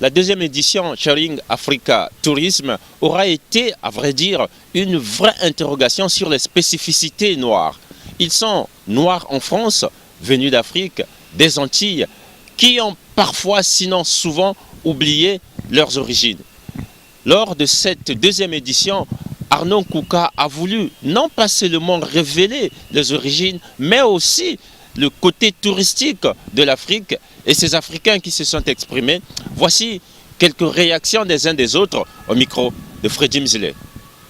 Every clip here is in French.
la deuxième édition Sharing Africa Tourisme aura été, à vrai dire, une vraie interrogation sur les spécificités noires. Ils sont noirs en France, venus d'Afrique, des Antilles, qui ont parfois, sinon souvent, oublié leurs origines. Lors de cette deuxième édition, Arnaud Kouka a voulu non pas seulement révéler les origines, mais aussi le côté touristique de l'Afrique et ces Africains qui se sont exprimés. Voici quelques réactions des uns des autres au micro de Freddy Mzile.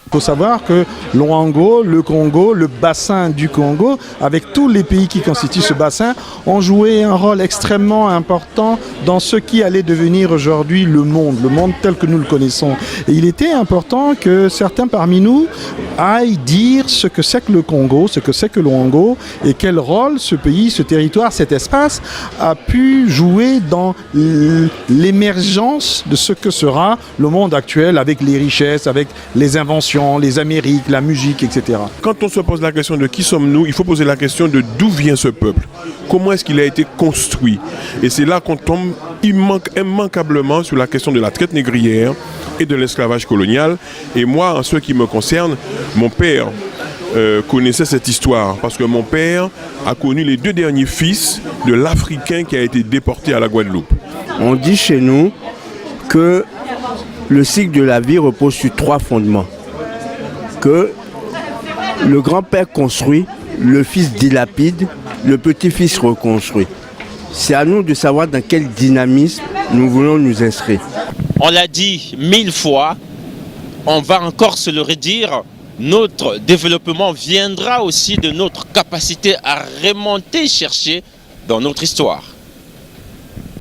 Il faut savoir que l'Orango, le Congo, le bassin du Congo, avec tous les pays qui constituent ce bassin, ont joué un rôle extrêmement important dans ce qui allait devenir aujourd'hui le monde tel que nous le connaissons. Et il était important que certains parmi nous aillent dire ce que c'est que le Congo, ce que c'est que l'Orango et quel rôle ce pays, ce territoire, cet espace a pu jouer dans l'émergence de ce que sera le monde actuel avec les richesses, avec les inventions, les Amériques, la musique, etc. Quand on se pose la question de qui sommes-nous, il faut poser la question de d'où vient ce peuple. Comment est-ce qu'il a été construit? Et c'est là qu'on tombe immanquablement sur la question de la traite négrière et de l'esclavage colonial. Et moi, en ce qui me concerne, mon père connaissait cette histoire parce que mon père a connu les 2 derniers fils de l'Africain qui a été déporté à la Guadeloupe. On dit chez nous que le cycle de la vie repose sur 3 fondements. Que le grand-père construit, le fils dilapide, le petit-fils reconstruit. C'est à nous de savoir dans quel dynamisme nous voulons nous inscrire. On l'a dit 1000 fois, on va encore se le redire, notre développement viendra aussi de notre capacité à remonter, chercher dans notre histoire.